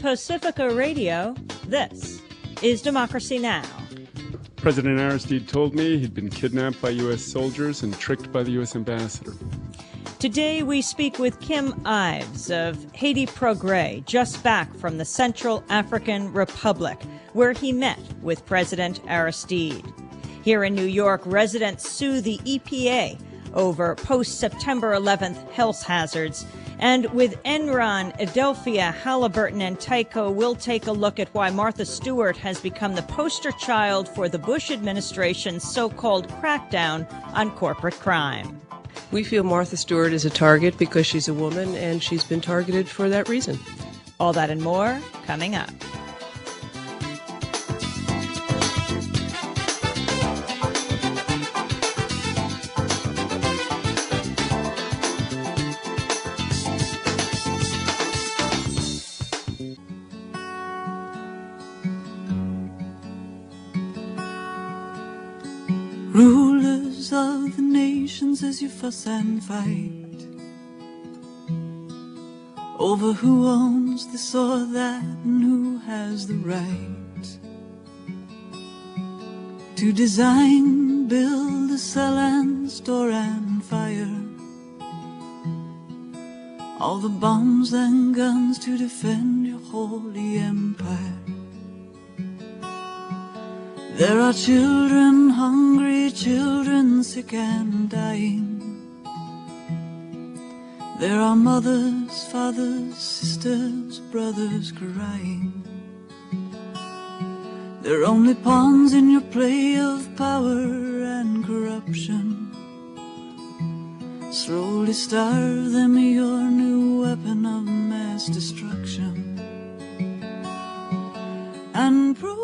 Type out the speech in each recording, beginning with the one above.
Pacifica Radio, this is Democracy Now! President Aristide told me he'd been kidnapped by U.S. soldiers and tricked by the U.S. ambassador. Today we speak with Kim Ives of Haiti Progrès, just back from the Central African Republic, where he met with President Aristide. Here in New York, residents sue the EPA over post-September 11th health hazards. And with Enron, Adelphia, Halliburton, and Tyco, we'll take a look at why Martha Stewart has become the poster child for the Bush administration's so-called crackdown on corporate crime. We feel Martha Stewart is a target because she's a woman, and she's been targeted for that reason. All that and more coming up. Rulers of the nations, as you fuss and fight over who owns this or that and who has the right to design, build, sell and store and fire all the bombs and guns to defend your holy empire. There are children hungry, children sick and dying. There are mothers, fathers, sisters, brothers crying. They're only pawns in your play of power and corruption. Slowly starve them, your new weapon of mass destruction. And prove.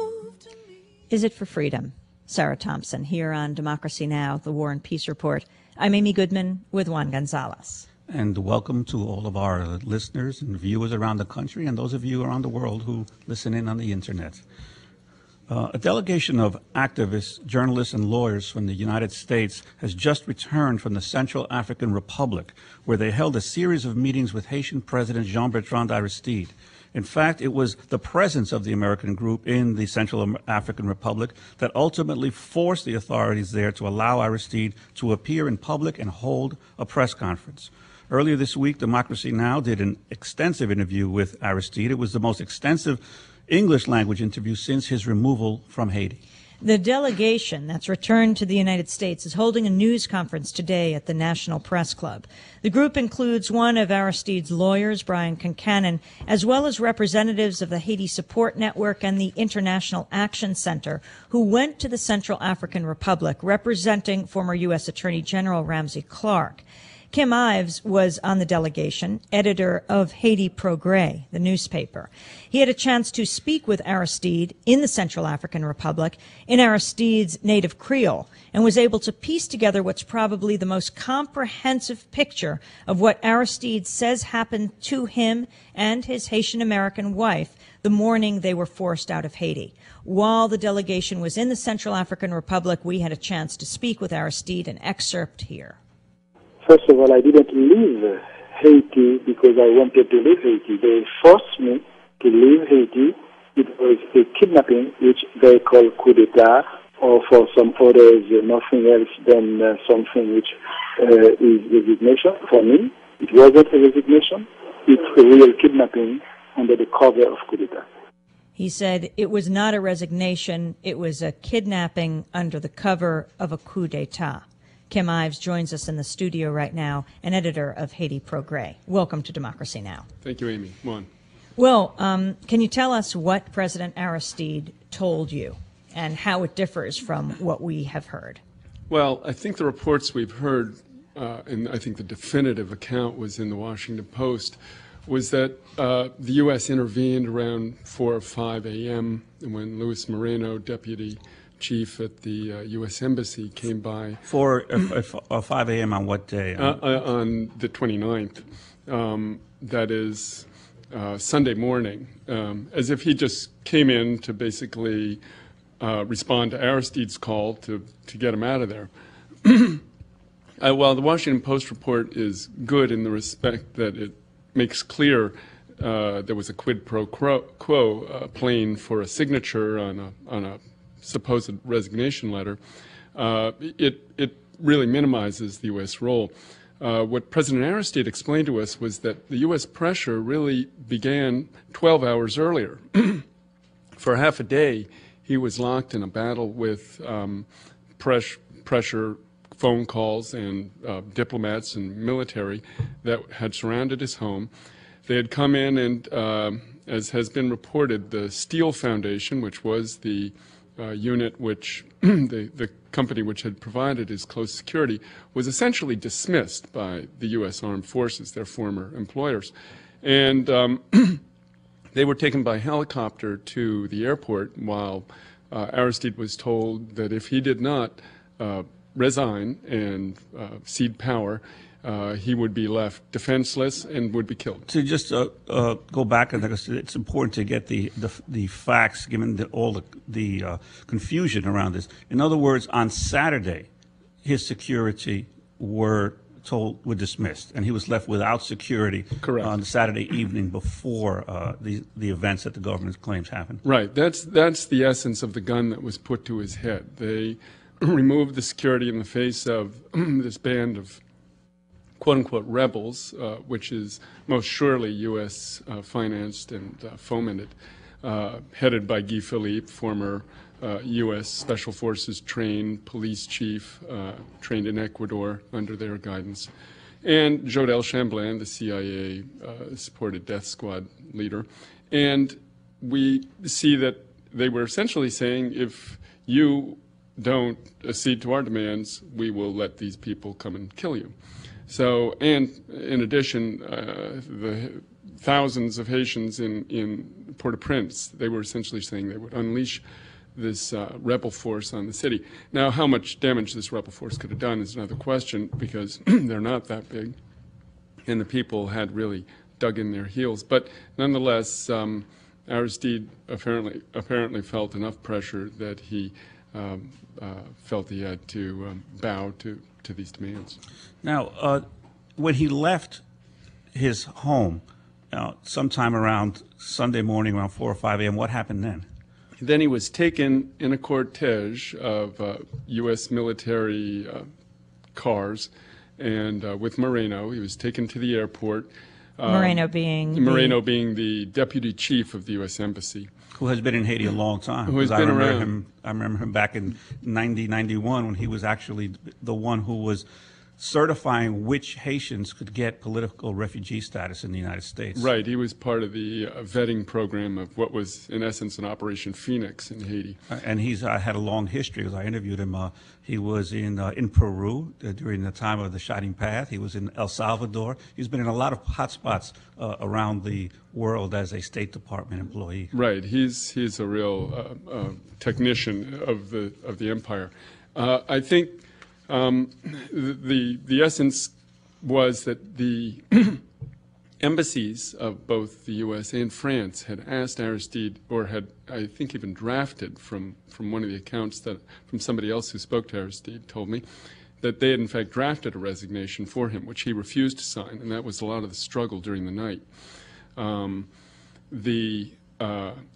Is it for freedom? Sara Thompson here on Democracy Now!, the War and Peace Report. I'm Amy Goodman with Juan Gonzalez. And welcome to all of our listeners and viewers around the country and those of you around the world who listen in on the internet. A delegation of activists, journalists, and lawyers from the United States has just returned from the Central African Republic, where they held a series of meetings with Haitian President Jean-Bertrand Aristide. In fact, it was the presence of the American group in the Central African Republic that ultimately forced the authorities there to allow Aristide to appear in public and hold a press conference. Earlier this week, Democracy Now! Did an extensive interview with Aristide. It was the most extensive English language interview since his removal from Haiti. The delegation that's returned to the United States is holding a news conference today at the National Press Club. The group includes one of Aristide's lawyers, Brian Concannon, as well as representatives of the Haiti Support Network and the International Action Center, who went to the Central African Republic representing former U.S. Attorney General Ramsey Clark. Kim Ives was on the delegation, editor of Haiti Progrès, the newspaper. He had a chance to speak with Aristide in the Central African Republic in Aristide's native Creole and was able to piece together what's probably the most comprehensive picture of what Aristide says happened to him and his Haitian-American wife the morning they were forced out of Haiti. While the delegation was in the Central African Republic, we had a chance to speak with Aristide, an excerpt here. First of all, I didn't leave Haiti because I wanted to leave Haiti. They forced me to leave Haiti. It was a kidnapping, which they call coup d'etat, or for some others, nothing else than something which is resignation. For me, it wasn't a resignation. It's a real kidnapping under the cover of coup d'etat. He said it was not a resignation. It was a kidnapping under the cover of a coup d'etat. Kim Ives joins us in the studio right now, an editor of Haiti Progrès. Welcome to Democracy Now! Thank you, Amy. Juan. Well, can you tell us what President Aristide told you and how it differs from what we have heard? Well, I think the reports we've heard, and I think the definitive account was in the Washington Post, was that the U.S. intervened around 4 or 5 a.m. when Luis Moreno, deputy chief at the U.S. Embassy, came by. 4 or 5 a.m. on what day? On the 29th. That is Sunday morning, as if he just came in to basically respond to Aristide's call to get him out of there. Well, the Washington Post report is good in the respect that it makes clear there was a quid pro quo plane for a signature on a supposed resignation letter, it really minimizes the U.S. role. What President Aristide explained to us was that the U.S. pressure really began 12 hours earlier. For half a day, he was locked in a battle with pressure phone calls and diplomats and military that had surrounded his home. They had come in and, as has been reported, the Steele Foundation, which was the unit which the company which had provided his close security, was essentially dismissed by the U.S. Armed Forces, their former employers. And they were taken by helicopter to the airport while Aristide was told that if he did not resign and cede power, he would be left defenseless and would be killed. To just go back, and it's important to get the facts, given all the confusion around this. In other words, on Saturday, his security were dismissed, and he was left without security. Correct. On the Saturday evening before the events that the government claims happened. Right. That's the essence of the gun that was put to his head. They removed the security in the face of this band of quote-unquote rebels, which is most surely U.S. Financed and fomented, headed by Guy Philippe, former U.S. Special Forces trained police chief, trained in Ecuador under their guidance, and Jodel Chamblin, the CIA-supported death squad leader. And we see that they were essentially saying, if you don't accede to our demands, we will let these people come and kill you. So, and in addition, the thousands of Haitians in Port-au-Prince, they were essentially saying they would unleash this rebel force on the city. Now, how much damage this rebel force could have done is another question, because they're not that big, and the people had really dug in their heels. But nonetheless, Aristide apparently felt enough pressure that he felt he had to bow to these demands. Now, when he left his home sometime around Sunday morning, around 4 or 5 a.m., what happened then? Then he was taken in a cortege of U.S. military cars, and with Moreno, he was taken to the airport. Moreno being the deputy chief of the U.S. Embassy. Who has been in Haiti a long time. Who has been around. I remember him back in 91 when he was actually the one who was certifying which Haitians could get political refugee status in the United States. Right. He was part of the vetting program of what was, in essence, an Operation Phoenix in Haiti. And he's had a long history. As I interviewed him, he was in Peru during the time of the Shining Path. He was in El Salvador. He's been in a lot of hot spots around the world as a State Department employee. Right. He's a real technician of the empire. I think the essence was that the embassies of both the U.S. and France had asked Aristide, or had, I think, even drafted from one of the accounts that from somebody else who spoke to Aristide told me, that they had in fact drafted a resignation for him, which he refused to sign, and that was a lot of the struggle during the night. In the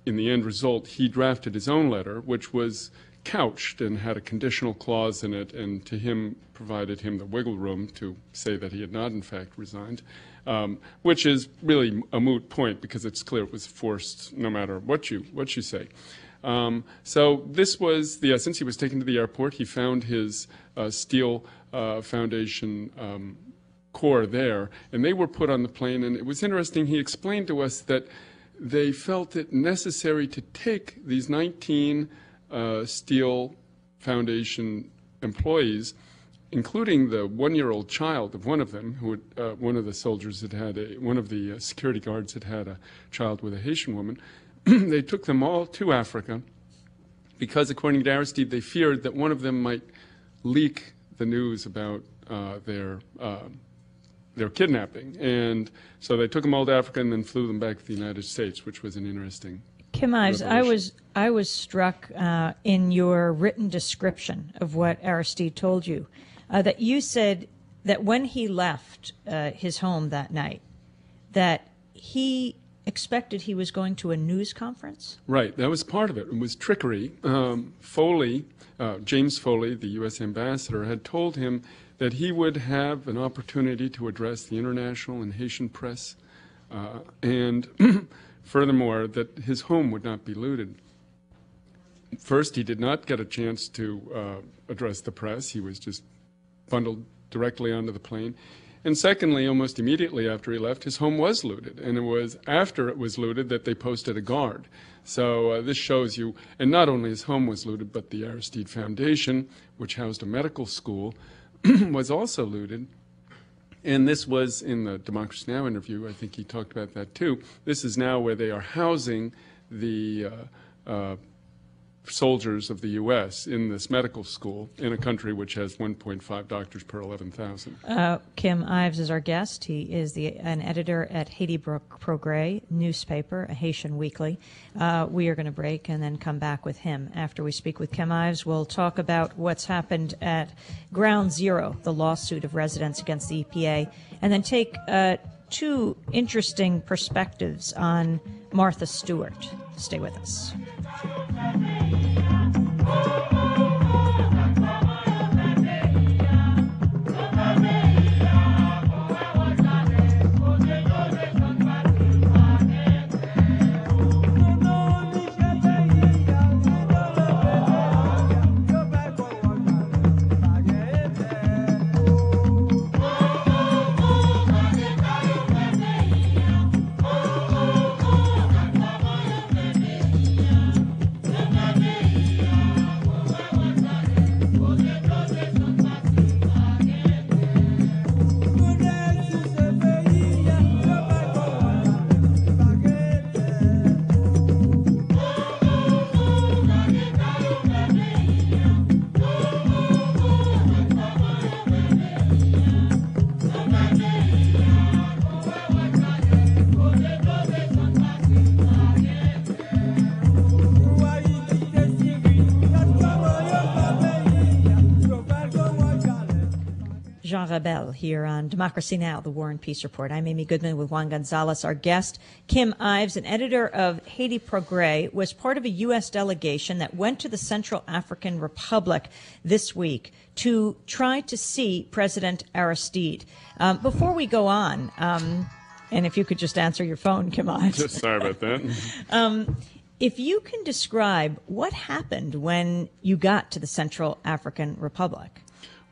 end result, he drafted his own letter, which was couched and had a conditional clause in it, and to him provided him the wiggle room to say that he had not in fact resigned, which is really a moot point because it's clear it was forced no matter what you say. So this was the essence. He was taken to the airport. He found his Steele Foundation corps there, and they were put on the plane. And it was interesting. He explained to us that they felt it necessary to take these 19 Steele Foundation employees, including the one-year-old child of one of them, who one of the soldiers one of the security guards had had a child with a Haitian woman. They took them all to Africa because, according to Aristide, they feared that one of them might leak the news about their kidnapping. And so they took them all to Africa and then flew them back to the United States, which was an interesting Kim Ives, revelation. I was struck in your written description of what Aristide told you, that you said that when he left his home that night, that he expected he was going to a news conference? Right, that was part of it. It was trickery. James Foley, the U.S. ambassador, had told him that he would have an opportunity to address the international and Haitian press, and furthermore, that his home would not be looted. First, he did not get a chance to address the press. He was just bundled directly onto the plane. And secondly, almost immediately after he left, his home was looted. And it was after it was looted that they posted a guard. So this shows you, and not only his home was looted, but the Aristide Foundation, which housed a medical school, was also looted. And this was in the Democracy Now! Interview. I think he talked about that too. This is now where they are housing the soldiers of the U.S. in this medical school in a country which has 1.5 doctors per 11,000. Kim Ives is our guest. He is an editor at Haiti Progrès newspaper, a Haitian weekly. We are going to break and then come back with him. After we speak with Kim Ives, we'll talk about what's happened at Ground Zero, the lawsuit of residents against the EPA, and then take two interesting perspectives on Martha Stewart. Stay with us. Jean Rebel here on Democracy Now!, the War and Peace Report. I'm Amy Goodman with Juan Gonzalez. Our guest, Kim Ives, an editor of Haiti Progrès, was part of a U.S. delegation that went to the Central African Republic this week to try to see President Aristide. Before we go on, and if you could just answer your phone, Kim Ives. Sorry about that. If you can describe what happened when you got to the Central African Republic.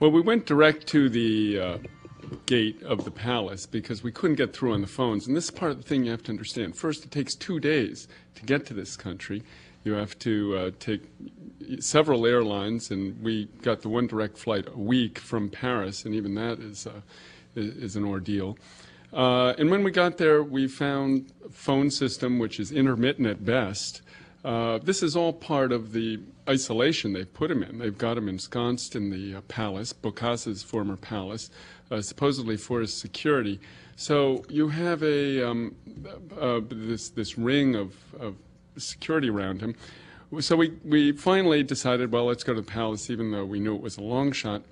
Well, we went direct to the gate of the palace because we couldn't get through on the phones. And this is part of the thing you have to understand. First, it takes 2 days to get to this country. You have to take several airlines, and we got the one direct flight a week from Paris, and even that is an ordeal. And when we got there, we found a phone system which is intermittent at best. This is all part of the isolation they've put him in. They've got him ensconced in the palace, Bokassa's former palace, supposedly for his security. So you have this ring of security around him. So we finally decided, well, let's go to the palace, even though we knew it was a long shot.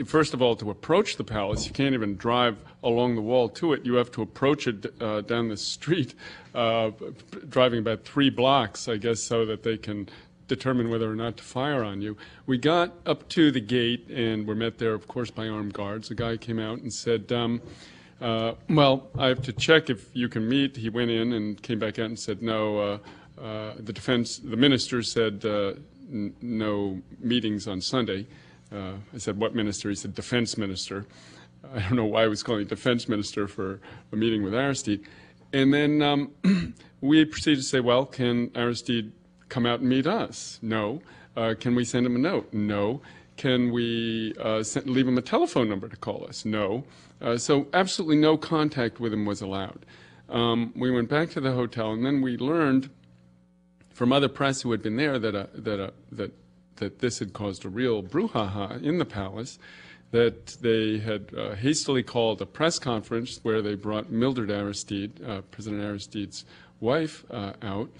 First of all, to approach the palace, you can't even drive along the wall to it. You have to approach it down the street, driving about 3 blocks, I guess, so that they can determine whether or not to fire on you. We got up to the gate and were met there, of course, by armed guards. A guy came out and said, well, I have to check if you can meet. He went in and came back out and said, no, the minister said no meetings on Sunday. I said, what minister? He said, defense minister. I don't know why I was calling defense minister for a meeting with Aristide. And then we proceeded to say, well, can Aristide come out and meet us? No. Can we send him a note? No. Can we leave him a telephone number to call us? No. So absolutely no contact with him was allowed. We went back to the hotel, and then we learned from other press who had been there that this had caused a real brouhaha in the palace, that they had hastily called a press conference where they brought Mildred Aristide, President Aristide's wife, out.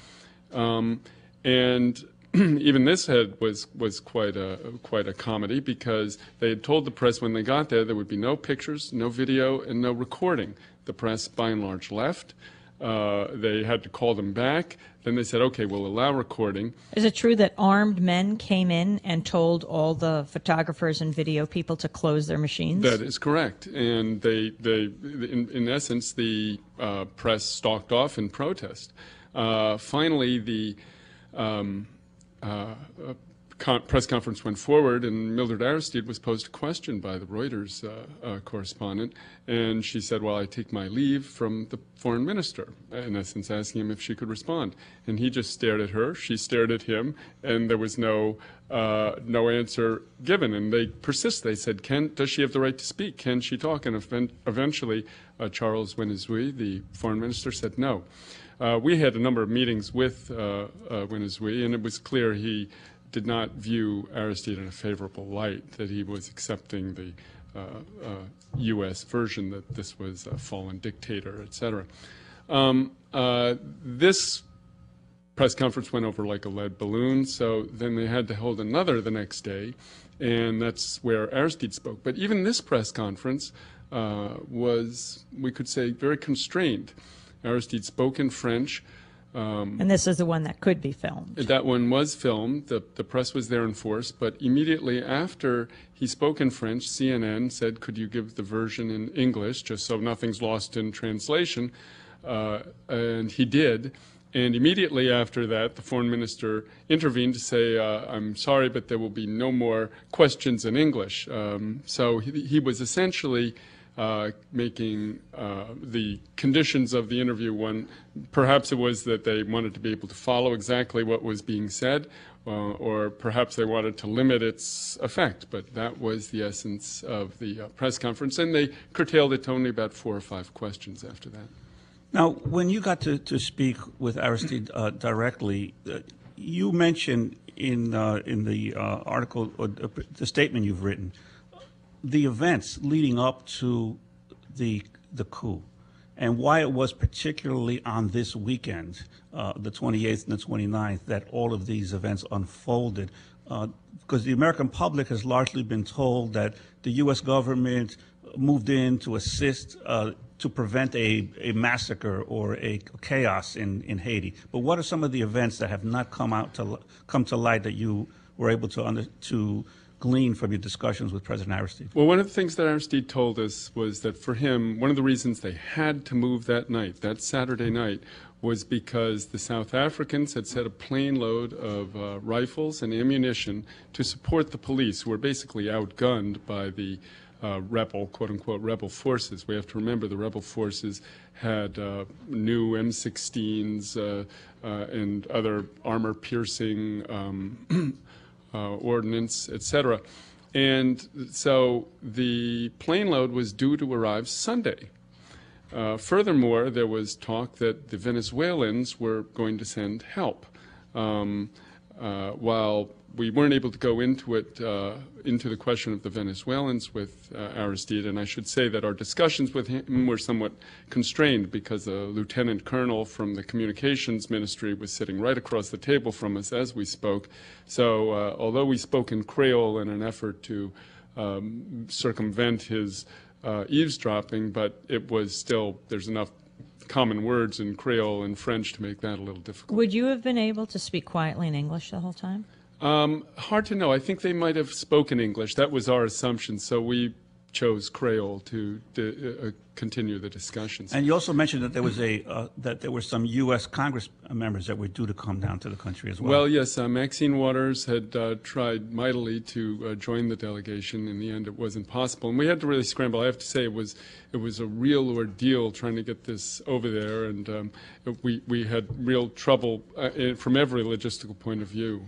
And even this was quite a comedy, because they had told the press when they got there would be no pictures, no video, and no recording. The press, by and large, left. They had to call them back. Then they said, okay, we'll allow recording. Is it true that armed men came in and told all the photographers and video people to close their machines? That is correct. And in essence, the press stalked off in protest. Finally, the press conference went forward, and Mildred Aristide was posed a question by the Reuters correspondent, and she said, well, I take my leave from the foreign minister, in essence asking him if she could respond. And he just stared at her, she stared at him, and there was no answer given. And they persist. They said, does she have the right to speak? Can she talk? And eventually, Charles Winnezui, the foreign minister, said no. We had a number of meetings with Winnezui, and it was clear he did not view Aristide in a favorable light, that he was accepting the U.S. version that this was a fallen dictator, etc. This press conference went over like a lead balloon, so then they had to hold another the next day, and that's where Aristide spoke. But even this press conference was, we could say, very constrained. Aristide spoke in French. And this is the one that could be filmed. That one was filmed. The press was there in force. But immediately after he spoke in French, CNN said, could you give the version in English, just so nothing's lost in translation? And he did. And immediately after that, the foreign minister intervened to say, I'm sorry, but there will be no more questions in English. So he was essentially making the conditions of the interview one. Perhaps it was that they wanted to be able to follow exactly what was being said, or perhaps they wanted to limit its effect. But that was the essence of the press conference, and they curtailed it to only about 4 or 5 questions after that. Now, when you got to speak with Aristide directly, you mentioned in the article, or the statement you've written, the events leading up to the coup, and why it was particularly on this weekend, the 28th and the 29th, that all of these events unfolded. Because the American public has largely been told that the U.S. government moved in to assist to prevent a massacre or a chaos in Haiti. But what are some of the events that have not come to light that you were able to glean from your discussions with President Aristide? Well, one of the things that Aristide told us was that for him, one of the reasons they had to move that night, that Saturday night, was because the South Africans had sent a plane load of rifles and ammunition to support the police, who were basically outgunned by the rebel, quote-unquote, rebel forces. We have to remember the rebel forces had new M16s and other armor-piercing ordnance, etc. And so the plane load was due to arrive Sunday. Furthermore, there was talk that the Venezuelans were going to send help. While we weren't able to go into it, into the question of the Venezuelans with Aristide, and I should say that our discussions with him were somewhat constrained because a lieutenant colonel from the communications ministry was sitting right across the table from us as we spoke. So although we spoke in Creole in an effort to circumvent his eavesdropping, but it was still, there's enough common words in Creole and French to make that a little difficult. Would you have been able to speak quietly in English the whole time? Hard to know. I think they might have spoken English. That was our assumption. So we chose Creole to continue the discussions. And you also mentioned that there was that there were some U.S. Congress members that were due to come down to the country as well. Well, yes. Maxine Waters had tried mightily to join the delegation. In the end, it wasn't possible, and we had to really scramble. I have to say, it was a real ordeal trying to get this over there, and we had real trouble from every logistical point of view.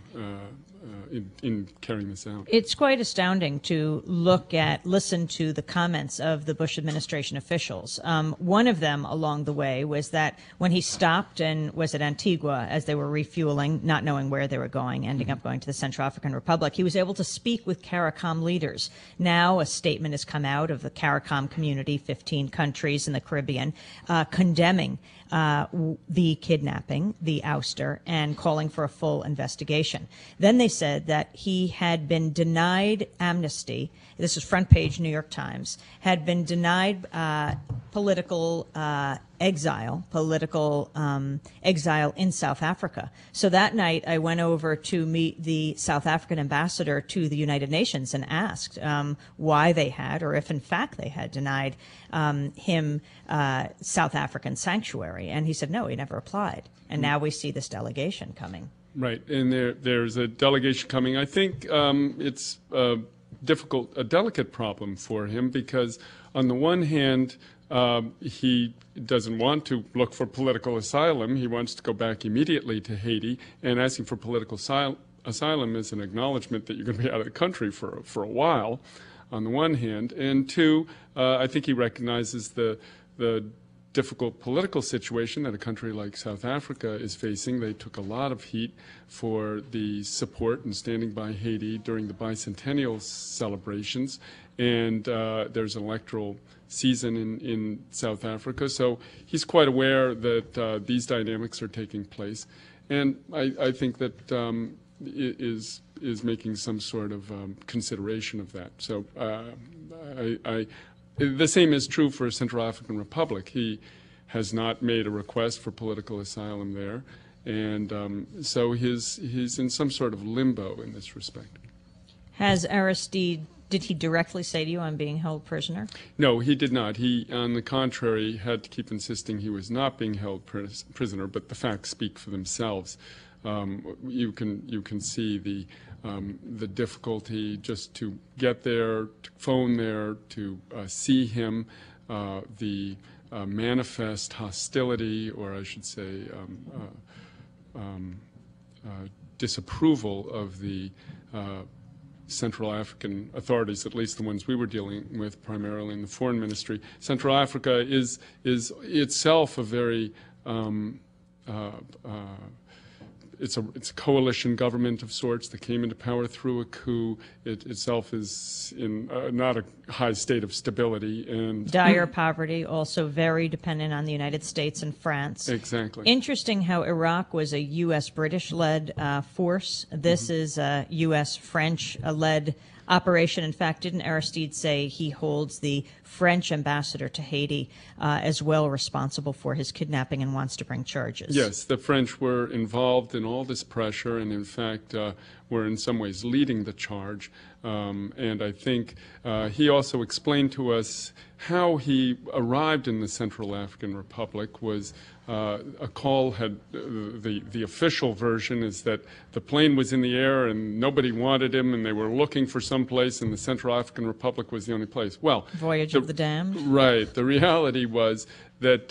In carrying this out. It's quite astounding to listen to the comments of the Bush administration officials. One of them along the way was that when he stopped and was at Antigua as they were refueling, not knowing where they were going, ending up going to the Central African Republic, he was able to speak with CARICOM leaders. Now a statement has come out of the CARICOM community, 15 countries in the Caribbean, condemning the kidnapping, the ouster, and calling for a full investigation. Then they said that he had been denied amnesty. This is front page New York Times, had been denied political political exile in South Africa. So that night I went over to meet the South African ambassador to the United Nations and asked why they had, or if in fact they had denied him South African sanctuary. And he said, no, he never applied. And now we see this delegation coming. Right, and there's a delegation coming. I think it's a delicate problem for him because on the one hand, he doesn't want to look for political asylum. He wants to go back immediately to Haiti, and asking for political asylum is an acknowledgement that you're going to be out of the country for a while, on the one hand. And two, I think he recognizes the difficult political situation that a country like South Africa is facing. They took a lot of heat for the support and standing by Haiti during the bicentennial celebrations, and there's an electoral season in South Africa, so he's quite aware that these dynamics are taking place, and I think that is making some sort of consideration of that. So the same is true for Central African Republic. He has not made a request for political asylum there, and so he's in some sort of limbo in this respect. Has Aristide, did he directly say to you, I'm being held prisoner? No, he did not. He, on the contrary, had to keep insisting he was not being held prisoner, but the facts speak for themselves. You can see the difficulty just to get there, to phone there, to see him, the manifest hostility, or I should say disapproval of the Central African authorities, at least the ones we were dealing with primarily in the foreign ministry. Central Africa is itself a very it's a coalition government of sorts that came into power through a coup. It itself is in not a high state of stability and dire poverty, also very dependent on the United States and France. Exactly. Interesting how Iraq was a U.S.-British-led force. This is a U.S.-French-led operation. In fact, didn't Aristide say he holds the French ambassador to Haiti as well responsible for his kidnapping and wants to bring charges? Yes, the French were involved in all this pressure and, in fact, were in some ways leading the charge. And I think he also explained to us how he arrived in the Central African Republic was a call had the official version is that the plane was in the air and nobody wanted him and they were looking for some place and the Central African Republic was the only place. Well, Voyage of the Damned. Right. The reality was that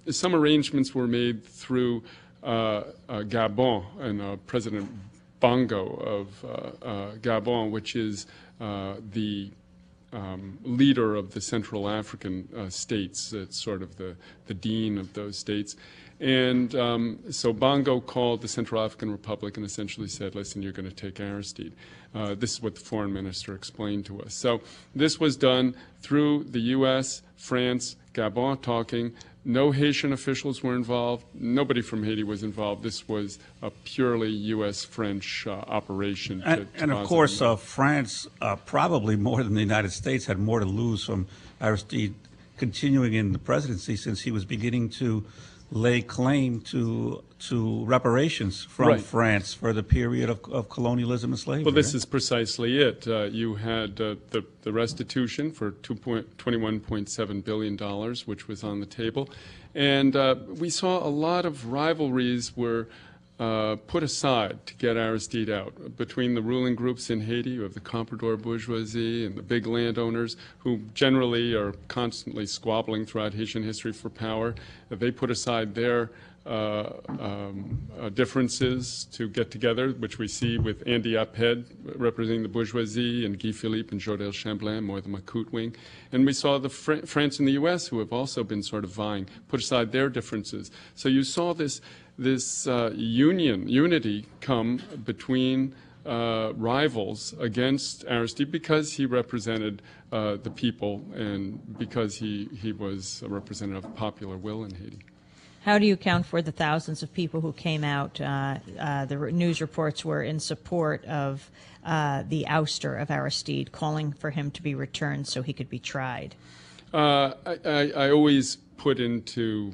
some arrangements were made through Gabon and President Bongo of Gabon, which is the leader of the Central African states. It's sort of the dean of those states. And so Bongo called the Central African Republic and essentially said, listen, you're going to take Aristide. This is what the foreign minister explained to us. So this was done through the U.S., France, Gabon talking. No Haitian officials were involved. Nobody from Haiti was involved. This was a purely U.S.-French operation. And of course, France, probably more than the United States, had more to lose from Aristide continuing in the presidency since he was beginning to lay claim to reparations from France for the period of colonialism and slavery. Well, this is precisely it. You had the restitution for $21.7 billion, which was on the table. And we saw a lot of rivalries were put aside to get Aristide out. Between the ruling groups in Haiti, you have the comprador bourgeoisie and the big landowners who generally are constantly squabbling throughout Haitian history for power. They put aside their differences to get together, which we see with Andy Alpert representing the bourgeoisie and Guy Philippe and Jodel Chamberlain, more the Macoute wing. And we saw the France and the U.S., who have also been sort of vying, put aside their differences. So you saw this unity come between rivals against Aristide because he represented the people and because he was a representative of popular will in Haiti. How do you account for the thousands of people who came out? The news reports were in support of the ouster of Aristide, calling for him to be returned so he could be tried. I always put into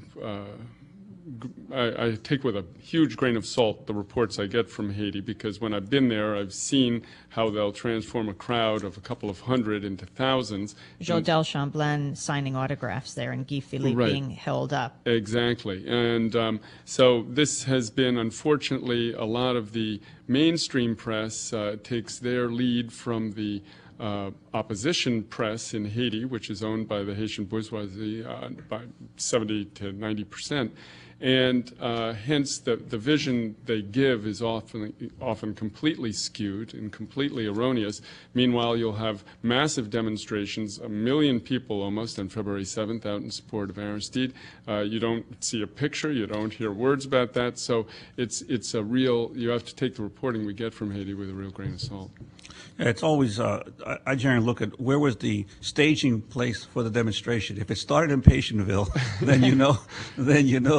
I take with a huge grain of salt the reports I get from Haiti, because when I've been there, I've seen how they'll transform a crowd of a couple of hundred into thousands. Jodelle Chamblain signing autographs there and Guy Philippe being held up. Exactly. And so this has been, unfortunately, a lot of the mainstream press takes their lead from the opposition press in Haiti, which is owned by the Haitian bourgeoisie by 70 to 90%. And hence the vision they give is often completely skewed and completely erroneous. Meanwhile, you'll have massive demonstrations, 1 million people almost on February 7th out in support of Aristide. You don't see a picture, you don't hear words about that. So it's a real, you have to take the reporting we get from Haiti with a real grain of salt. Yeah, it's always, I generally look at where was the staging place for the demonstration. If it started in Patientville, then you know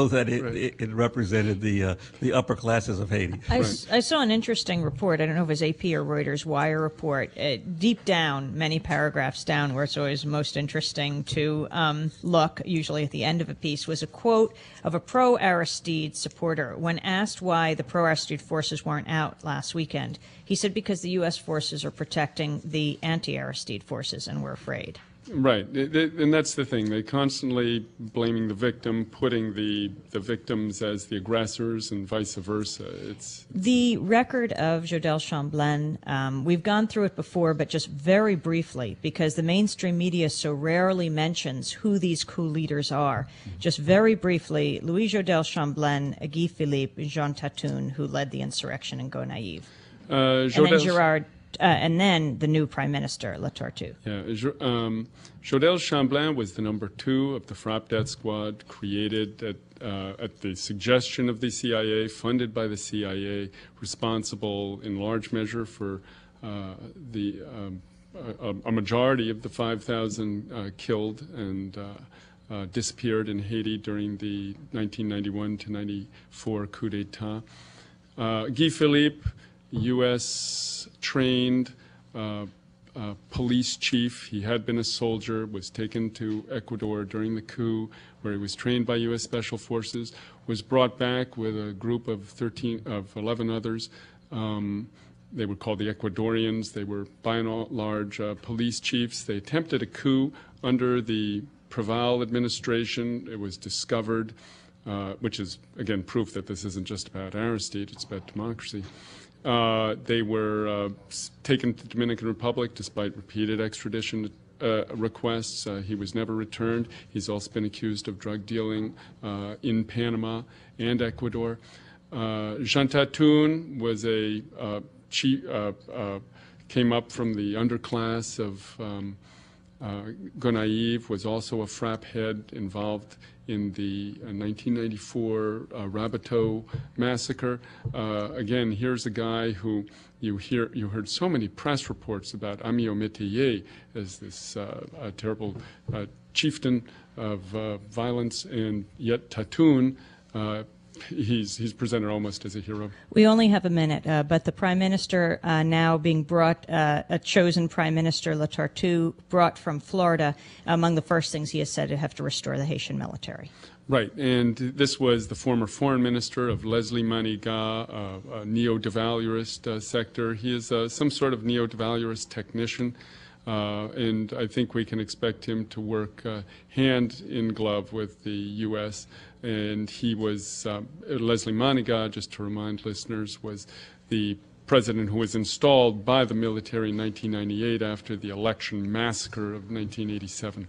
that it represented the upper classes of Haiti. I saw an interesting report. I don't know if it was AP or Reuters Wire report. Deep down, many paragraphs down, where it's always most interesting to look, usually at the end of a piece, was a quote of a pro-Aristide supporter. When asked why the pro-Aristide forces weren't out last weekend, he said because the U.S. forces are protecting the anti-Aristide forces and we're afraid. Right, and that's the thing. They constantly blaming the victim, putting the victims as the aggressors, and vice versa. It's the record of Jodelle Chamblain. We've gone through it before, but just very briefly, because the mainstream media so rarely mentions who these coup leaders are. Just very briefly, Louis Jodelle Chamblain, Guy Philippe, Jean Tatoun, who led the insurrection in Go-Naïve, and then Girard. And then the new Prime Minister, La Tortue. Yeah, Jodelle Chamblain was the number 2 of the Frappe Death Squad, created at the suggestion of the CIA, funded by the CIA, responsible in large measure for a majority of the 5,000 killed and disappeared in Haiti during the 1991 to 94 coup d'etat. Guy Philippe, U.S. trained police chief. He had been a soldier, was taken to Ecuador during the coup, where he was trained by U.S. Special Forces, was brought back with a group of 11 others. They were called the Ecuadorians. They were, by and large, police chiefs. They attempted a coup under the Preval administration. It was discovered, which is, again, proof that this isn't just about Aristide, it's about democracy. They were taken to the Dominican Republic despite repeated extradition requests. He was never returned. He's also been accused of drug dealing in Panama and Ecuador. Jean Tatoun was a chief, came up from the underclass of Go-Naïve, was also a Frappe head involved in the 1994 Rabateau massacre. Again, here's a guy who you heard so many press reports about, Amio Métayer, as this terrible chieftain of violence, and yet Tatoun, he's presented almost as a hero. We only have a minute, but the Prime Minister now being brought, a chosen Prime Minister, La Tortue, brought from Florida, among the first things he has said to have to restore the Haitian military. Right, and this was the former foreign minister of Leslie Manigat, a neo-devaluerist sector. He is some sort of neo-devaluerist technician. And I think we can expect him to work hand in glove with the U.S. And he was, Leslie Manigat, just to remind listeners, was the president who was installed by the military in 1998 after the election massacre of 1987.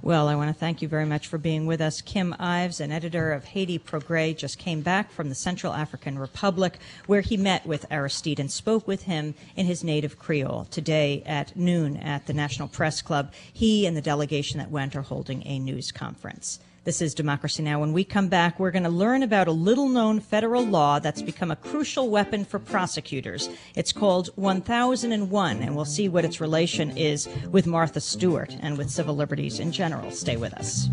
Well, I want to thank you very much for being with us. Kim Ives, an editor of Haiti Progrès, just came back from the Central African Republic, where he met with Aristide and spoke with him in his native Creole. Today at noon at the National Press Club, he and the delegation that went are holding a news conference. This is Democracy Now! When we come back, we're going to learn about a little-known federal law that's become a crucial weapon for prosecutors. It's called 1001, and we'll see what its relation is with Martha Stewart and with civil liberties in general. Stay with us.